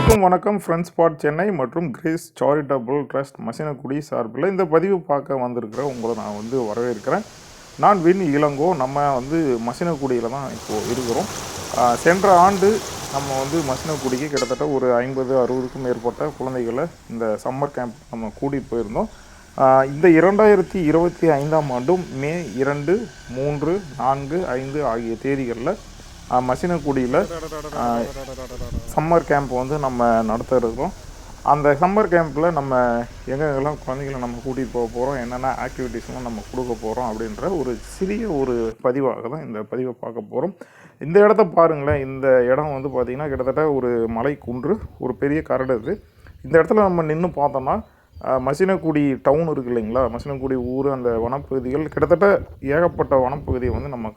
அனைவருக்கும் வணக்கம். Friends spot Chennai மற்றும் கிரேஸ் சாரிட்டபிள் ட்ரஸ்ட் மசினகுடி சார்பில் இந்த பதிவு பார்க்க வந்திருக்கிற உங்களை நான் வரவேற்கிறேன். நான் வின் இளங்கோ. நம்ம மசினகுடியில் தான் இப்போது இருக்கிறோம். சென்ற ஆண்டு நம்ம மசினகுடிக்கு கிட்டத்தட்ட ஒரு 50-60க்கும் மேற்பட்ட குழந்தைகளை இந்த சம்மர் கேம்ப் நம்ம கூட்டிகிட்டு போயிருந்தோம். இந்த 2025ஆம் ஆண்டும் மே 2, 3, 4, 5 ஆகிய தேதிகளில் மசினகுடியில் சம்மர் கேம்ப் நம்ம நடத்த இருக்கிறோம். அந்த சம்மர் கேம்பில் நம்ம எங்கெங்கெல்லாம் குழந்தைகளை நம்ம கூட்டிகிட்டு போக போகிறோம், என்னென்ன ஆக்டிவிட்டீஸ்லாம் நம்ம கொடுக்க போகிறோம் அப்படின்ற ஒரு சிறிய ஒரு பதிவாக தான் இந்த பதிவை பார்க்க போகிறோம். இந்த இடத்த பாருங்களேன். இந்த இடம் பார்த்திங்கன்னா கிட்டத்தட்ட ஒரு மலை குன்று, ஒரு பெரிய கரடு. இது இந்த இடத்துல நம்ம நின்று பார்த்தோம்னா மசினகுடி டவுன் இருக்குது இல்லைங்களா, மசினகுடி ஊர், அந்த வனப்பகுதிகள் கிட்டத்தட்ட ஏகப்பட்ட வனப்பகுதியை நம்ம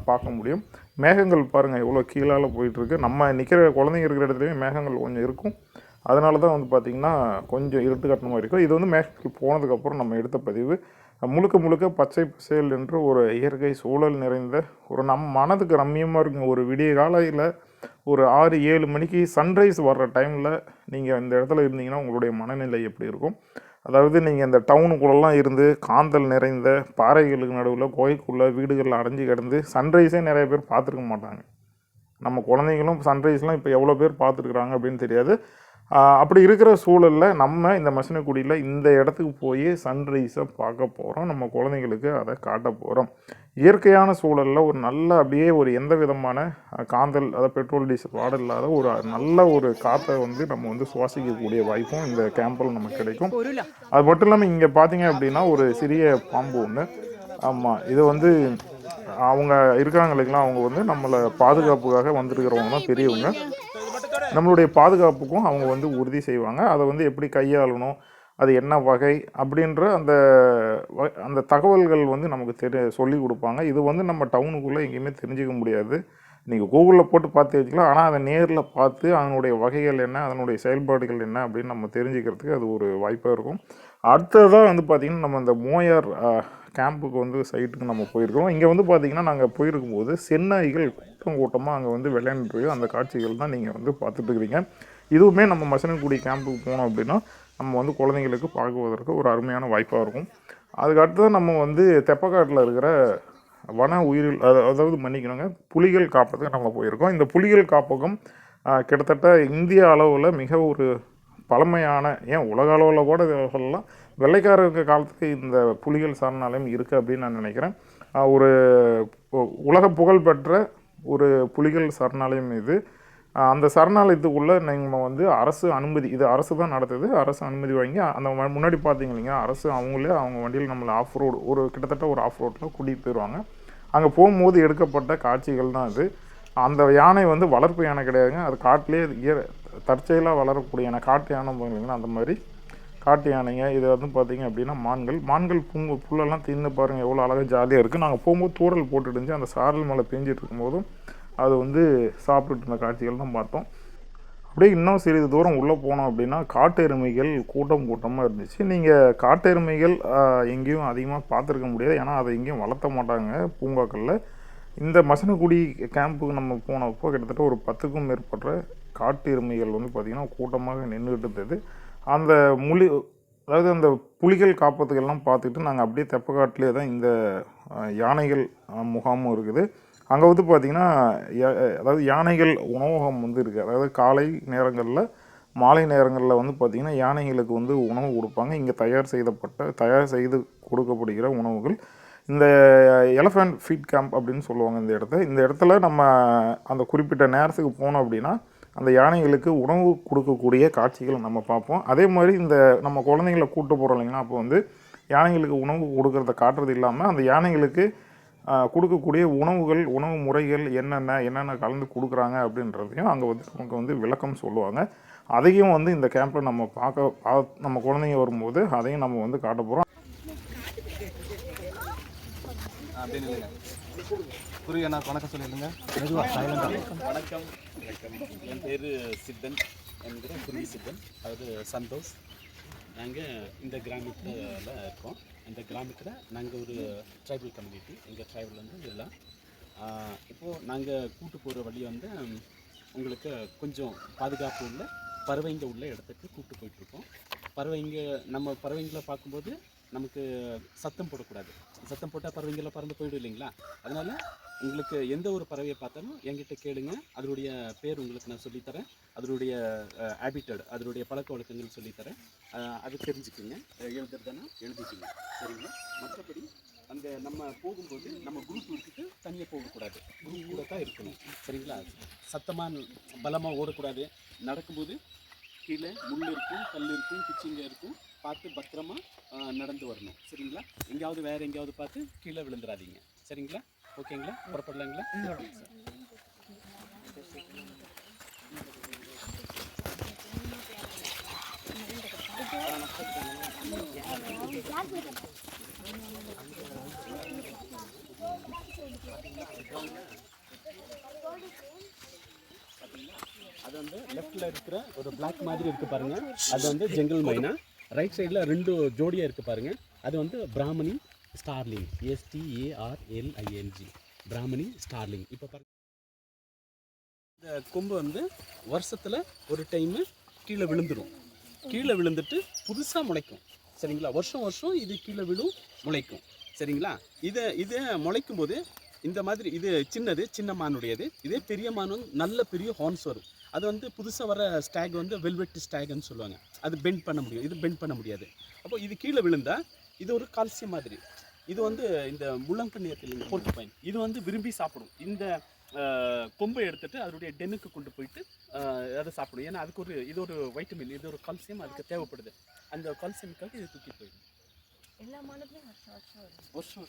பார்க்க முடியும். மேகங்கள் பாருங்கள் எவ்வளோ கீழால் போயிட்டுருக்கு. நம்ம நிற்கிற குழந்தைங்க இருக்கிற இடத்துலையும் மேகங்கள் கொஞ்சம் இருக்கும். அதனால தான் பார்த்திங்கன்னா கொஞ்சம் இருட்டு கட்டணமாக இருக்கும். இது மேகங்கள் போனதுக்கப்புறம் நம்ம எடுத்த பதிவு. முழுக்க முழுக்க பச்சை பசேல் என்று ஒரு இயற்கை சூழல் நிறைந்த ஒரு மனதுக்கு ரம்மியமாக இருக்குங்க. ஒரு விடிய காலையில் ஒரு 6-7 மணிக்கு சன்ரைஸ் வர்ற டைமில் நீங்கள் இந்த இடத்துல இருந்தீங்கன்னா உங்களுடைய மனநிலை எப்படி இருக்கும்? அதாவது நீங்கள் இந்த டவுனுக்குள்ளெல்லாம் இருந்து காந்தல் நிறைந்த பாறைகளுக்கு நடுவில் கோயிலுக்குள்ளே வீடுகளில் அடைஞ்சு கிடந்து சன்ரைஸே நிறைய பேர் பார்த்துருக்க மாட்டாங்க. நம்ம குழந்தைங்களும் சன்ரைஸ்லாம் இப்போ எவ்வளோ பேர் பார்த்துருக்குறாங்க அப்படின்னு தெரியாது. அப்படி இருக்கிற சூழலில் நம்ம இந்த மசினகுடியில் இந்த இடத்துக்கு போய் சன்ரைஸை பார்க்க போகிறோம். நம்ம குழந்தைங்களுக்கு அதை காட்ட போகிறோம். இயற்கையான சூழலில் ஒரு நல்ல அப்படியே ஒரு எந்த விதமான காந்தல், அதாவது பெட்ரோல் டீசல் வாட இல்லாத ஒரு நல்ல ஒரு காற்றை நம்ம சுவாசிக்கக்கூடிய வாய்ப்பும் இந்த கேம்பில் நமக்கு கிடைக்கும். அது மட்டும் இல்லாமல் இங்கே பார்த்தீங்க அப்படின்னா ஒரு சிறிய பாம்பு ஒன்று. ஆமாம், இது அவங்க இருக்காங்க இல்லைங்களா, அவங்க நம்மளை பாதுகாப்புக்காக வந்திருக்கிறவங்க தான் பெரியவங்க. நம்மளுடைய பாதுகாப்புக்கும் அவங்க உறுதி செய்வாங்க. அதை எப்படி கையாளணும், அது என்ன வகை அப்படின்ற அந்த தகவல்கள் நமக்கு சொல்லி கொடுப்பாங்க. இது நம்ம டவுனுக்குள்ளே எங்கேயுமே தெரிஞ்சிக்க முடியாது. நீங்கள் கூகுளில் போட்டு பார்த்து வச்சுக்கலாம். ஆனால் அதை நேரில் பார்த்து அதனுடைய வகைகள் என்ன, அதனுடைய செயல்பாடுகள் என்ன அப்படின்னு நம்ம தெரிஞ்சுக்கிறதுக்கு அது ஒரு வாய்ப்பாக இருக்கும். அடுத்ததாக பார்த்திங்கன்னா நம்ம இந்த மோயார் கேம்புக்கு சைட்டுக்கு நம்ம போயிருக்கிறோம். இங்கே பார்த்திங்கன்னா நாங்கள் போயிருக்கும்போது செந்நாய்கள் கூட்டமாக அங்கே விளையாண்டுருக்கு. அந்த காட்சிகள் தான் நீங்கள் பார்த்துட்டு இருக்கிறீங்க. இதுவுமே நம்ம மசினகுடி கேம்புக்கு போனோம் அப்படின்னா நம்ம குழந்தைங்களுக்கு பார்க்குவதற்கு ஒரு அருமையான வாய்ப்பாக இருக்கும். அதுக்கு அடுத்தது நம்ம தெப்பக்காட்டில் இருக்கிற வன உயிரில் அதாவது மன்னிக்கணுங்க, புலிகள் காப்பகத்துக்கு நம்ம போயிருக்கோம். இந்த புலிகள் காப்பகம் கிட்டத்தட்ட இந்திய அளவில் மிக ஒரு பழமையான, ஏன் உலக அளவில் கூட சொல்லலாம், வெள்ளைக்காரருக்கு காலத்துக்கு இந்த புலிகள் சரணாலயம் இருக்குது அப்படின்னு நான் நினைக்கிறேன். ஒரு உலக புகழ்பெற்ற ஒரு புலிகள் சரணாலயம் இது. அந்த சரணாலயத்துக்குள்ளே நம்ம அரசு அனுமதி, இது அரசு தான் நடத்துது, அரசு அனுமதி வாங்கி அந்த முன்னாடி பார்த்தீங்க இல்லைங்க, அரசு அவங்க வண்டியில் நம்மளை ஆஃப் ரோடு ஒரு கிட்டத்தட்ட ஒரு ஆஃப் ரோட்டில் கூட்டிகிட்டு போயிடுவாங்க. அங்கே போகும்போது எடுக்கப்பட்ட காட்சிகள் தான் அது. அந்த யானை வளர்ப்பு யானை கிடையாதுங்க, அது காட்டிலே தற்செயலாக வளரக்கூடிய யானை, காட்டு யானை போகிறீங்கன்னா அந்த மாதிரி காட்டு யானைங்க. இது பார்த்திங்க அப்படின்னா மான்கள் புல்லெல்லாம் தின்னு பாருங்கள் எவ்வளோ அழகாக ஜாலியாக இருக்குது. நாங்கள் போகும்போது தூரல் போட்டுட்டு இருந்துச்சு. அந்த சாரல் மழை பெஞ்சிட்டு இருக்கும்போதும் அது சாப்பிட்டுட்டு இருந்த காட்சிகள் தான் பார்த்தோம். அப்படியே இன்னும் சிறிது தூரம் உள்ளே போனோம் அப்படின்னா காட்டு எருமைகள் கூட்டமாக இருந்துச்சு. நீங்கள் காட்டு எருமைகள் எங்கேயும் அதிகமாக பார்த்துருக்க முடியாது, ஏன்னா அதை எங்கேயும் வளர்த்த மாட்டாங்க பூங்காக்களில். இந்த மசினகுடி கேம்புக்கு நம்ம போனப்போ கிட்டத்தட்ட ஒரு 10க்கும் மேற்பட்ட காட்டு எருமைகள் பார்த்திங்கன்னா கூட்டமாக நின்றுக்கிட்டு இருந்தது. அந்த அதாவது அந்த புலிகள் காப்பத்துக்கெல்லாம் பார்த்துட்டு நாங்கள் அப்படியே தெப்பக்காட்டிலே தான் இந்த யானைகள் முகாமும் இருக்குது. அங்கே பார்த்திங்கன்னா அதாவது யானைகள் உணவகம் இருக்குது. அதாவது காலை நேரங்களில் மாலை நேரங்களில் பார்த்திங்கன்னா யானைகளுக்கு உணவு கொடுப்பாங்க. இங்கே தயார் செய்து கொடுக்கப்படுகிற உணவுகள் இந்த எலஃபண்ட் ஃபீட் கேம்ப் அப்படின்னு சொல்லுவாங்க. இந்த இடத்துல நம்ம அந்த குறிப்பிட்ட நேரத்துக்கு போனோம் அப்படின்னா அந்த யானைகளுக்கு உணவு கொடுக்கக்கூடிய காட்சிகள் நம்ம பார்ப்போம். அதே மாதிரி இந்த நம்ம குழந்தைங்களை கூப்பிட்டு போகிறோம் இல்லைங்கன்னா, அப்போ யானைகளுக்கு உணவு கொடுக்கறத காட்டுறது இல்லாமல் அந்த யானைகளுக்கு கொடுக்கக்கூடிய உணவு முறைகள் என்னென்ன கலந்து கொடுக்குறாங்க அப்படின்றதையும் அங்கே நமக்கு விளக்கம் சொல்லுவாங்க. அதையும் இந்த கேம்பில் நம்ம நம்ம குழந்தைங்க வரும்போது அதையும் நம்ம காட்ட போகிறோம். புரியண்ணா, வணக்கம் சொல்லிடுங்க. வணக்கம். என் பேர் சித்தன் என்கிற குருவி சித்தன், அதாவது சந்தோஷ். நாங்கள் இந்த கிராமத்தில் இருக்கோம். இந்த கிராமத்தில் நாங்கள் ஒரு ட்ரைபல் கம்யூனிட்டி. எங்கள் ட்ரைபல் இதெல்லாம் இப்போது நாங்கள் கூட்டு போகிற வழி உங்களுக்கு கொஞ்சம் பாதுகாப்பு உள்ள பறவைங்க உள்ள இடத்துக்கு கூப்பிட்டு போயிட்டுருக்கோம். நம்ம பறவைங்களை பார்க்கும்போது நமக்கு சத்தம் போடக்கூடாது. சத்தம் போட்டால் பறவைங்களாம் பறந்து போயிடும் இல்லைங்களா? அதனால் உங்களுக்கு எந்த ஒரு பறவையை பார்த்தாலும் என்கிட்ட கேளுங்க. அதனுடைய பேர் உங்களுக்கு நான் சொல்லித்தரேன். அதனுடைய ஹேபிட்டட், அதனுடைய பழக்க வழக்கங்கள் சொல்லித்தரேன். அது தெரிஞ்சுக்கிங்க. எழுதுறதுன்னா எழுதிக்கிங்க, சரிங்களா? மற்றபடி அங்கே நம்ம போகும்போது நம்ம குரூப் விட்டுட்டு தனியாக போகக்கூடாது. குரூப் கூட தான் இருக்கணும், சரிங்களா? சத்தமாக பலமாக ஓடக்கூடாது. நடக்கும்போது கீழே முள் இருக்கும், கல் இருக்கும், குச்சிங்க இருக்கும், பார்த்து பத்திரமா நடந்து வரணும், சரிங்களா? எங்கேயாவது வேறு எங்கேயாவது பார்த்து கீழே விழுந்துடாதீங்க, சரிங்களா? ஓகேங்களா? புறப்படலாங்களா? அது வந்து லெஃப்டில் இருக்கிற ஒரு பிளாக் மாதிரி இருக்குது பாருங்கள், அது வந்து ஜங்கல் மைனா. ரைட் சைடில் 2 ஜோடியாக இருக்குது பாருங்கள், அது வந்து brahminy starling, STARLING, brahminy starling. இப்போ பாருங்கள், இந்த கொம்பு வந்து வருஷத்தில் ஒரு டைமு கீழே விழுந்துடும். கீழே விழுந்துட்டு புதுசாக முளைக்கும், சரிங்களா? வருஷம் வருஷம் இது கீழே விழும், முளைக்கும், சரிங்களா? இதை முளைக்கும் போது இந்த மாதிரி இது சின்ன மானுடையது. இதே பெரிய மான் வந்து நல்ல பெரிய ஹார்ன்ஸ் வரும். அது வந்து புதுசாக வர ஸ்டாக் வந்து வெல்வெட் ஸ்டாக்னு சொல்லுவாங்க. அது பெண்ட் பண்ண முடியும், இது பெண்ட் பண்ண முடியாது. அப்போ இது கீழே விழுந்தால் இது ஒரு கால்சியம் மாதிரி. இது வந்து இந்த முள்ளங்கண்ணி இல்லைங்க, போர்க்குபைன், இது வந்து விரும்பி சாப்பிடும். இந்த கொம்பை எடுத்துட்டு அதனுடைய டென்னுக்கு கொண்டு போயிட்டு அதை சாப்பிடும். ஏன்னா அதுக்கு இது ஒரு வைட்டமின், இது ஒரு கால்சியம் அதுக்கு தேவைப்படுது. அந்த கால்சியமுக்காக இது தூக்கி போயிடும். வருஷம்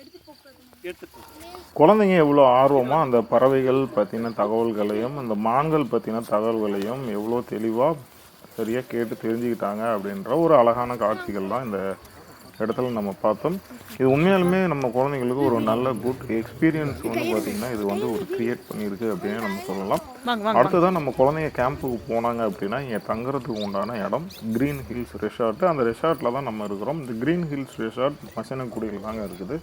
எடுத்துட்டு குழந்தைங்க எவ்வளோ ஆர்வமாக அந்த பறவைகள் பற்றின தகவல்களையும் அந்த மான்கள் பற்றின தகவல்களையும் எவ்வளோ தெளிவாக சரியாக கேட்டு தெரிஞ்சுக்கிட்டாங்க அப்படின்ற ஒரு அழகான காட்சிகள் தான் இந்த இடத்துல நம்ம பார்த்தோம். இது உண்மையாலுமே நம்ம குழந்தைங்களுக்கு ஒரு நல்ல குட் எக்ஸ்பீரியன்ஸ் வந்து பார்த்திங்கன்னா இது வந்து ஒரு க்ரியேட் பண்ணியிருக்கு அப்படின்னு நம்ம சொல்லலாம். அடுத்ததான் நம்ம குழந்தைங்க கேம்புக்கு போனாங்க அப்படின்னா இங்கே தங்குறதுக்கு உண்டான இடம் க்ரீன் ஹில்ஸ் ரெசார்ட்டு. அந்த ரெசார்ட்டில் தான் நம்ம இருக்கிறோம். இந்த க்ரீன் ஹில்ஸ் ரெசார்ட் மசினகுடியில் தாங்க இருக்குது.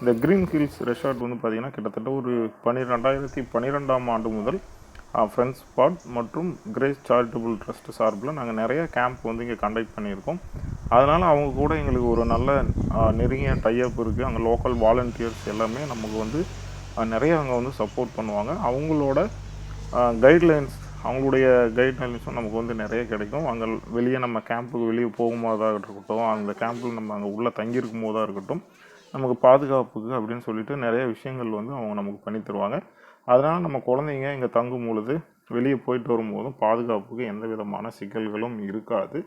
இந்த க்ரீன் ஹில்ஸ் ரெசார்ட் வந்து பார்த்திங்கன்னா கிட்டத்தட்ட ஒரு 2012ஆம் ஆண்டு முதல் ஃப்ரெண்ட்ஸ் ஸ்பாட் மற்றும் கிரேஸ் சேரிட்டபிள் ட்ரஸ்ட் சார்பில் நாங்கள் நிறைய கேம்ப் வந்து இங்கே கண்டக்ட் பண்ணியிருக்கோம். அதனால் அவங்க கூட எங்களுக்கு ஒரு நல்ல நெருங்கிய டைப் இருக்குது. அங்கே லோக்கல் வாலண்டியர்ஸ் எல்லாமே நமக்கு வந்து நிறைய அங்கே வந்து சப்போர்ட் பண்ணுவாங்க. அவங்களோட கைட்லைன்ஸ், அவங்களுடைய கைட்லைன்ஸும் நமக்கு வந்து நிறைய கிடைக்கும். அங்கே வெளியே நம்ம கேம்புக்கு வெளியே போகும்போதாக இருக்கட்டும், அந்த கேம்பில் நம்ம அங்கே உள்ளே தங்கியிருக்கும் போதாக இருக்கட்டும், நமக்கு பாதுகாப்புக்கு அப்படின்னு சொல்லிட்டு நிறைய விஷயங்கள் வந்து அவங்க நமக்கு பண்ணி தருவாங்க. அதனால் நம்ம குழந்தைங்க இங்கே தங்கும் பொழுது வெளியே போயிட்டு வரும்போதும் பாதுகாப்புக்கு எந்த விதமான சிக்கல்களும் இருக்காது.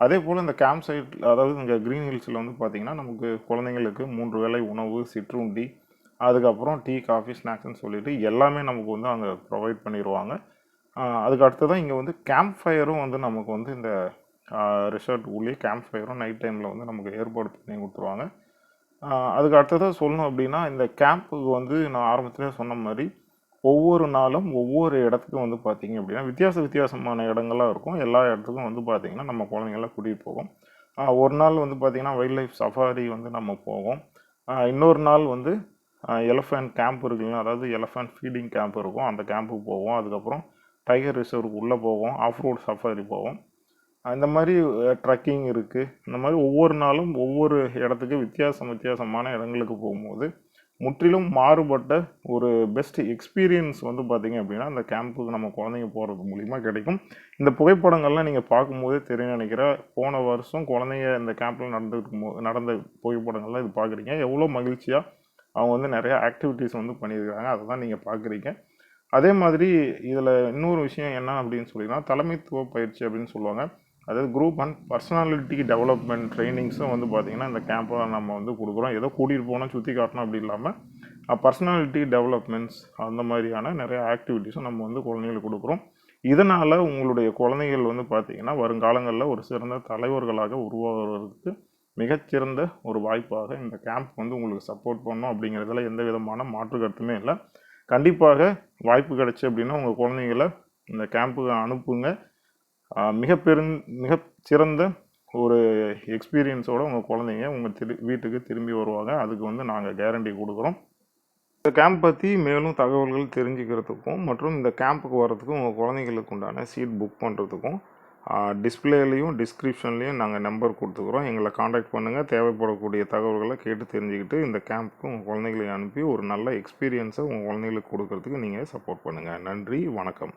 அதே போல் இந்த கேம்ப் சைட், அதாவது இங்கே க்ரீன் ஹில்ஸில் வந்து பார்த்திங்கன்னா நமக்கு குழந்தைங்களுக்கு 3 வேளை உணவு, சிற்றுண்டி, அதுக்கப்புறம் டீ, காஃபி, ஸ்நாக்ஸ்ன்னு சொல்லிட்டு எல்லாமே நமக்கு வந்து அங்கே ப்ரொவைட் பண்ணிடுவாங்க. அதுக்கு அடுத்து தான் இங்கே வந்து கேம்ப் ஃபயரும் வந்து நமக்கு வந்து இந்த ரெசார்ட் உள்ளே கேம்ப் ஃபயரும் நைட் டைமில் வந்து நமக்கு ஏற்பாடு பண்ணி கொடுத்துருவாங்க. அதுக்கு அடுத்ததாக சொல்லணும் அப்படின்னா இந்த கேம்புக்கு வந்து நான் ஆரம்பத்திலே சொன்ன மாதிரி ஒவ்வொரு நாளும் ஒவ்வொரு இடத்துக்கும் வந்து பார்த்திங்க அப்படின்னா வித்தியாசமான இடங்கள்லாம் இருக்கும். எல்லா இடத்துக்கும் வந்து பார்த்திங்கன்னா நம்ம குழந்தைங்களாம் கூட்டிகிட்டு போவோம். ஒரு நாள் வந்து பார்த்திங்கன்னா வைல்ட் லைஃப் சஃபாரி வந்து நம்ம போவோம். இன்னொரு நாள் வந்து எலஃபண்ட் கேம்ப் இருக்குங்க, அதாவது எலஃபண்ட் ஃபீடிங் கேம்ப் இருக்கும், அந்த கேம்புக்கு போவோம். அதுக்கப்புறம் டைகர் ரிசர்வுக்கு உள்ளே போவோம், ஆஃப் ரோட் சஃபாரி போவோம். இந்த மாதிரி ட்ரக்கிங் இருக்குது. இந்த மாதிரி ஒவ்வொரு நாளும் ஒவ்வொரு இடத்துக்கு வித்தியாசமான இடங்களுக்கு போகும்போது முற்றிலும் மாறுபட்ட ஒரு பெஸ்ட் எக்ஸ்பீரியன்ஸ் வந்து பார்த்திங்க அப்படின்னா அந்த கேம்புக்கு நம்ம குழந்தைங்க போகிறது மூலிமா கிடைக்கும். இந்த புகைப்படங்கள்லாம் நீங்கள் பார்க்கும்போதே தெரியும் நினைக்கிறேன். போன வருஷம் குழந்தைங்க இந்த கேம்பில் நடந்த புகைப்படங்கள்லாம் இது பார்க்குறீங்க. எவ்வளோ மகிழ்ச்சியாக அவங்க வந்து நிறையா ஆக்டிவிட்டீஸ் வந்து பண்ணியிருக்காங்க, அதை தான் நீங்கள் பார்க்குறீங்க. அதே மாதிரி இதில் இன்னொரு விஷயம் என்ன அப்படின்னு சொல்லிங்கன்னா தலைமைத்துவ பயிற்சி அப்படின்னு சொல்லுவாங்க. அதாவது குரூப் அண்ட் பர்சனாலிட்டி டெவலப்மெண்ட் ட்ரைனிங்ஸும் வந்து பார்த்திங்கன்னா இந்த கேம்பில் நம்ம வந்து கொடுக்குறோம். ஏதோ கூட்டிகிட்டு போனால் சுற்றி காட்டணும் அப்படி இல்லாமல் பர்சனாலிட்டி டெவலப்மெண்ட்ஸ் அந்த மாதிரியான நிறைய ஆக்டிவிட்டீஸும் நம்ம வந்து குழந்தைங்களுக்கு கொடுக்குறோம். இதனால் உங்களுடைய குழந்தைகள் வந்து பார்த்திங்கன்னா வருங்காலங்களில் ஒரு சிறந்த தலைவர்களாக உருவாகிறதுக்கு மிகச்சிறந்த ஒரு வாய்ப்பாக இந்த கேம்ப் வந்து உங்களுக்கு சப்போர்ட் பண்ணணும் அப்படிங்கிறதுல எந்த விதமான மாற்று கருத்துமே இல்லை. கண்டிப்பாக வாய்ப்பு கிடைச்சி அப்படின்னா உங்கள் குழந்தைங்களை இந்த கேம்புக்கு அனுப்புங்க. மிகச்சிறந்த ஒரு எக்ஸ்பீரியன்ஸோடு உங்கள் குழந்தைங்க உங்கள் வீட்டுக்கு திரும்பி வருவாங்க. அதுக்கு வந்து நாங்கள் கேரண்டி கொடுக்குறோம். இந்த கேம்ப் பற்றி மேலும் தகவல்கள் தெரிஞ்சுக்கிறதுக்கும் மற்றும் இந்த கேம்புக்கு வர்றதுக்கும் உங்கள் குழந்தைங்களுக்கு உண்டான சீட் புக் பண்ணுறதுக்கும் டிஸ்பிளேலையும் டிஸ்கிரிப்ஷன்லேயும் நாங்கள் நம்பர் கொடுத்துக்குறோம். எங்களை காண்டாக்ட் பண்ணுங்கள். தேவைப்படக்கூடிய தகவல்களை கேட்டு தெரிஞ்சுக்கிட்டு இந்த கேம்புக்கு உங்கள் குழந்தைகளை அனுப்பி ஒரு நல்ல எக்ஸ்பீரியன்ஸை உங்கள் குழந்தைங்களுக்கு கொடுக்கறதுக்கு நீங்கள் சப்போர்ட் பண்ணுங்கள். நன்றி, வணக்கம்.